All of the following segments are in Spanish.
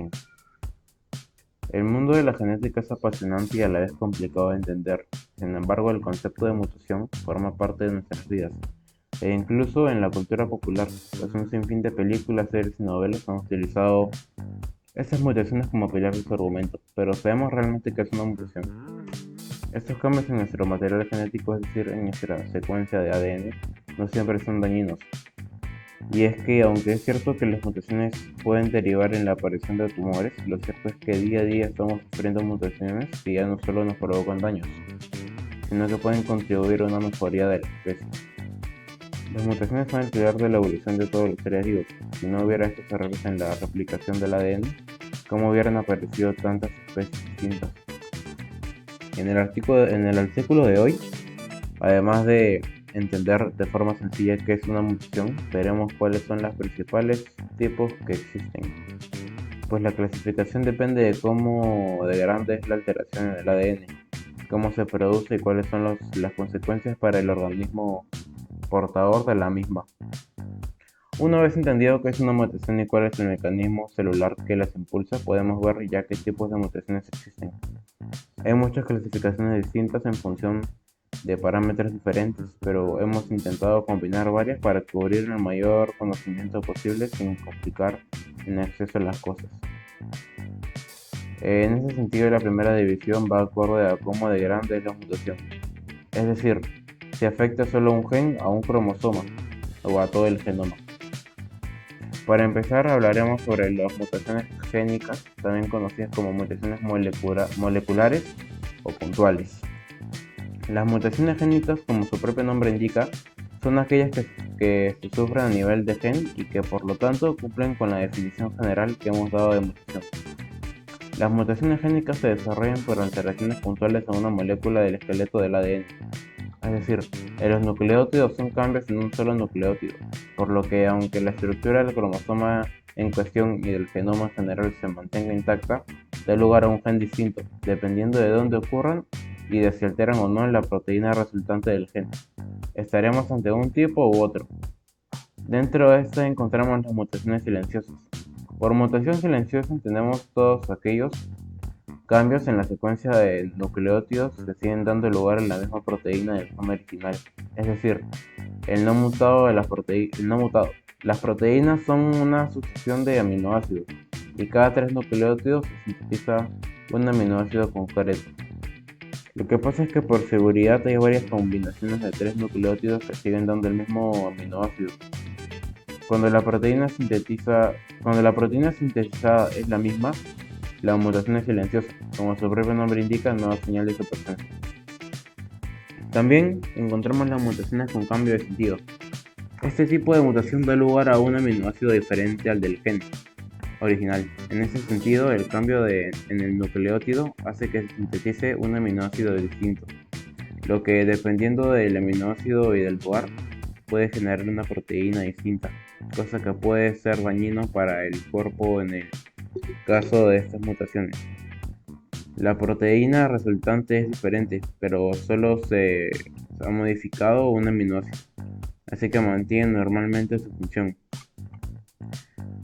existen. El mundo de la genética es apasionante y a la vez complicado de entender. Sin embargo, el concepto de mutación forma parte de nuestras vidas, e incluso en la cultura popular, pues un sinfín de películas, series y novelas han utilizado estas mutaciones como pilar de su argumento. Pero ¿sabemos realmente qué es una mutación? Estos cambios en nuestro material genético, es decir, en nuestra secuencia de ADN, no siempre son dañinos. Y es que, aunque es cierto que las mutaciones pueden derivar en la aparición de tumores, lo cierto es que día a día estamos sufriendo mutaciones que ya no solo nos provocan daños, sino que pueden contribuir a una mejoría de la especie. Las mutaciones son el pilar de la evolución de todos los seres vivos. Si no hubiera estos errores en la replicación del ADN, ¿cómo hubieran aparecido tantas especies distintas? En el artículo de hoy, además de entender de forma sencilla qué es una mutación, veremos cuáles son los principales tipos que existen. Pues la clasificación depende de cómo de grande es la alteración en el ADN, cómo se produce y cuáles son las consecuencias para el organismo portador de la misma. Una vez entendido qué es una mutación y cuál es el mecanismo celular que las impulsa, podemos ver ya qué tipos de mutaciones existen. Hay muchas clasificaciones distintas en función de parámetros diferentes, pero hemos intentado combinar varias para cubrir el mayor conocimiento posible sin complicar en exceso las cosas. En ese sentido, la primera división va acorde a cómo de grande es la mutación, es decir, si afecta solo a un gen, a un cromosoma o a todo el genoma. Para empezar, hablaremos sobre las mutaciones génicas, también conocidas como mutaciones moleculares o puntuales. Las mutaciones génicas, como su propio nombre indica, son aquellas que se sufren a nivel de gen y que por lo tanto cumplen con la definición general que hemos dado de mutación. Las mutaciones génicas se desarrollan por alteraciones puntuales en una molécula del esqueleto del ADN. Es decir, en los nucleótidos son cambios en un solo nucleótido, por lo que aunque la estructura del cromosoma en cuestión y del genoma en general se mantenga intacta, da lugar a un gen distinto, dependiendo de dónde ocurran y de si alteran o no la proteína resultante del gen. Estaremos ante un tipo u otro. Dentro de esto encontramos las mutaciones silenciosas. Por mutación silenciosa entendemos todos aquellos cambios en la secuencia de nucleótidos que siguen dando lugar a la misma proteína del gen original, es decir, el no mutado de el no mutado. Las proteínas son una sucesión de aminoácidos y cada 3 nucleótidos se sintetiza un aminoácido concreto. Lo que pasa es que por seguridad hay varias combinaciones de 3 nucleótidos que siguen dando el mismo aminoácido. Cuando cuando la proteína sintetizada es la misma, la mutación es silenciosa, como su propio nombre indica, no da señal de su presencia. También encontramos las mutaciones con cambio de sentido. Este tipo de mutación da lugar a un aminoácido diferente al del gen original. En ese sentido, el cambio en el nucleótido hace que se sintetice un aminoácido distinto, lo que dependiendo del aminoácido y del lugar puede generar una proteína distinta, cosa que puede ser dañino para el cuerpo en el caso de estas mutaciones. La proteína resultante es diferente, pero solo se ha modificado un aminoácido, así que mantiene normalmente su función.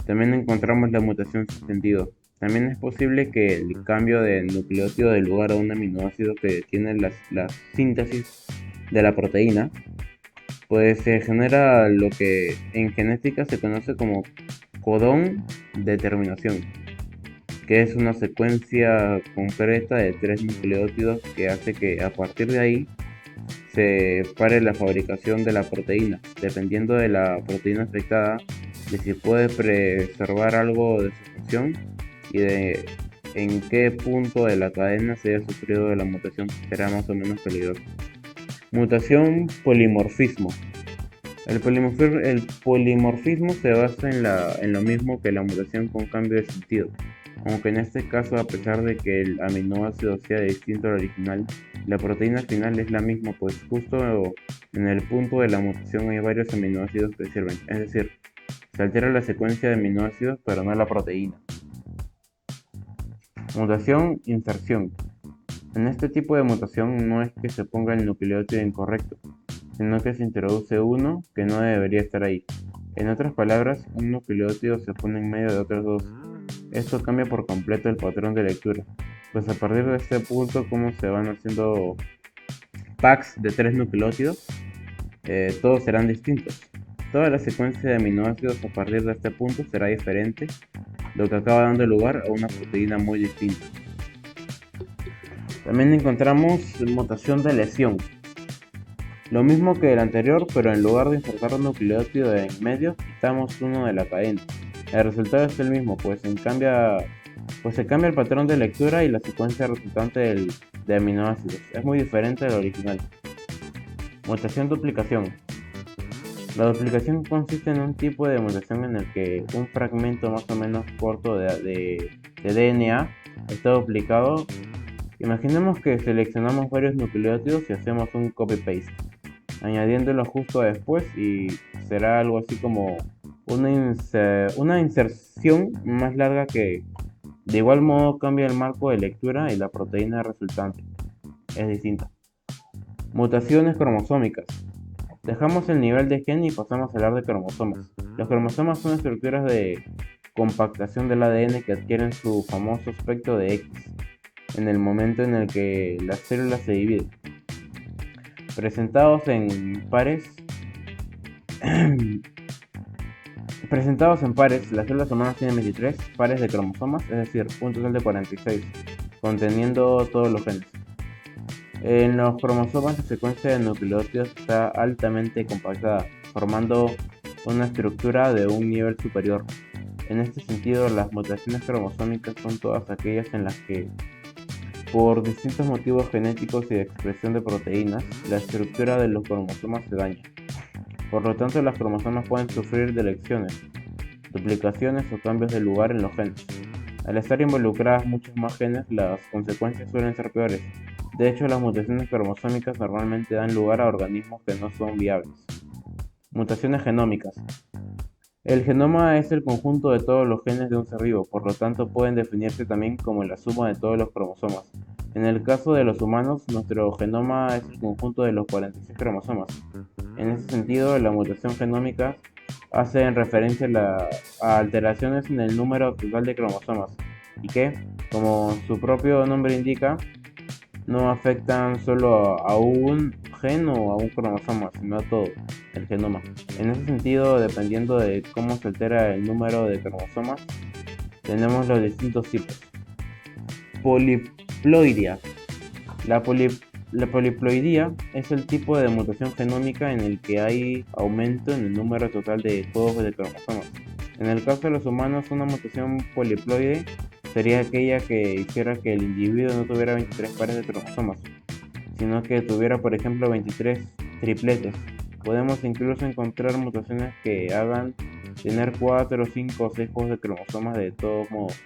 También encontramos la mutación sin sentido. También es posible que el cambio de nucleótido dé lugar a un aminoácido que detiene la síntesis de la proteína, pues se genera lo que en genética se conoce como codón de terminación, que es una secuencia concreta de 3 nucleótidos que hace que a partir de ahí se pare la fabricación de la proteína, dependiendo de la proteína afectada, de si puede preservar algo de su función y de en qué punto de la cadena se haya sufrido de la mutación, será más o menos peligroso. Mutación polimorfismo. El polimorfismo se basa en lo mismo que la mutación con cambio de sentido, aunque en este caso, a pesar de que el aminoácido sea distinto al original, la proteína final es la misma, pues justo en el punto de la mutación hay varios aminoácidos que sirven, es decir, se altera la secuencia de aminoácidos pero no la proteína. Mutación inserción. En este tipo de mutación no es que se ponga el nucleótido incorrecto, sino que se introduce uno que no debería estar ahí. En otras palabras, un nucleótido se pone en medio de otros dos, Esto cambia por completo el patrón de lectura, pues a partir de este punto, como se van haciendo packs de 3 nucleótidos, todos serán distintos. Toda la secuencia de aminoácidos a partir de este punto será diferente, lo que acaba dando lugar a una proteína muy distinta. También encontramos mutación de lesión. Lo mismo que el anterior, pero en lugar de insertar un nucleótido en medio, quitamos uno de la cadena. El resultado es el mismo, pues se cambia el patrón de lectura y la secuencia resultante de aminoácidos. Es muy diferente del original. Mutación duplicación. La duplicación consiste en un tipo de mutación en el que un fragmento más o menos corto de DNA está duplicado. Imaginemos que seleccionamos varios nucleótidos y hacemos un copy-paste, añadiéndolo justo después, y será algo así como una inserción más larga que de igual modo cambia el marco de lectura y la proteína resultante es distinta. Mutaciones cromosómicas. Dejamos el nivel de gen y pasamos a hablar de cromosomas. Los cromosomas son estructuras de compactación del ADN que adquieren su famoso aspecto de X en el momento en el que las células se dividen. Presentados en pares, las células humanas tienen 23 pares de cromosomas, es decir, un total de 46, conteniendo todos los genes. En los cromosomas la secuencia de nucleótidos está altamente compactada, formando una estructura de un nivel superior. En este sentido, las mutaciones cromosómicas son todas aquellas en las que, por distintos motivos genéticos y de expresión de proteínas, la estructura de los cromosomas se daña. Por lo tanto, las cromosomas pueden sufrir deleciones, duplicaciones o cambios de lugar en los genes. Al estar involucradas muchos más genes, las consecuencias suelen ser peores. De hecho, las mutaciones cromosómicas normalmente dan lugar a organismos que no son viables. Mutaciones genómicas. El genoma es el conjunto de todos los genes de un ser vivo, por lo tanto pueden definirse también como la suma de todos los cromosomas. En el caso de los humanos, nuestro genoma es el conjunto de los 46 cromosomas. En ese sentido, la mutación genómica hace referencia a alteraciones en el número total de cromosomas, y que, como su propio nombre indica, no afectan solo a un gen o a un cromosoma, sino a todo el genoma. En ese sentido, dependiendo de cómo se altera el número de cromosomas, tenemos los distintos tipos. Poliploidía. La poliploidía es el tipo de mutación genómica en el que hay aumento en el número total de juegos de cromosomas. En el caso de los humanos, una mutación poliploide sería aquella que hiciera que el individuo no tuviera 23 pares de cromosomas, sino que tuviera, por ejemplo, 23 tripletes. Podemos incluso encontrar mutaciones que hagan tener 4, 5 o 6 juegos de cromosomas de todos modos.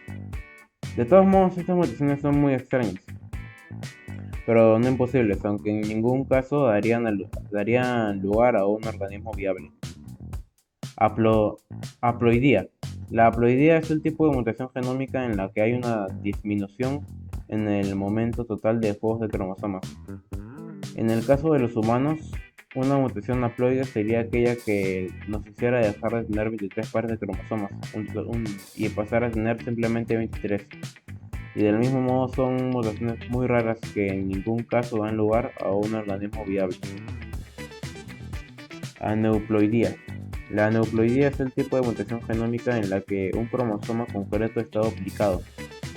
De todos modos, estas mutaciones son muy extrañas, pero no imposibles, aunque en ningún caso darían lugar a un organismo viable. Haploidía. La haploidía es el tipo de mutación genómica en la que hay una disminución en el momento total de juegos de cromosomas. En el caso de los humanos, una mutación haploide sería aquella que nos hiciera dejar de tener 23 pares de cromosomas y pasar a tener simplemente 23. Y del mismo modo son mutaciones muy raras que en ningún caso dan lugar a un organismo viable. Aneuploidía. La aneuploidía es el tipo de mutación genómica en la que un cromosoma concreto está duplicado,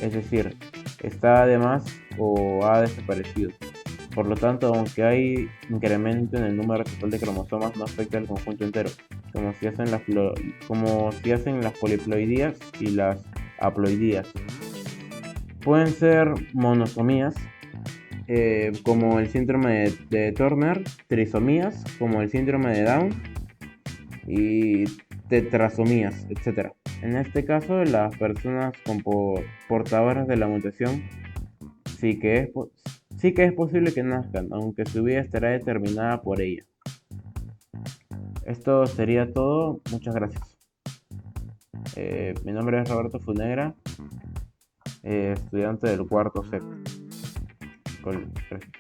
es decir, está de más o ha desaparecido. Por lo tanto, aunque hay incremento en el número total de cromosomas, no afecta al conjunto entero, como si hacen las poliploidías y las haploidías. Pueden ser monosomías, como el síndrome de Turner, trisomías, como el síndrome de Down, y tetrasomías, etc. En este caso, las personas portadoras de la mutación sí que es posible que nazcan, aunque su vida estará determinada por ella. Esto sería todo, muchas gracias. Mi nombre es Roberto Funegra, estudiante del cuarto C. Gracias.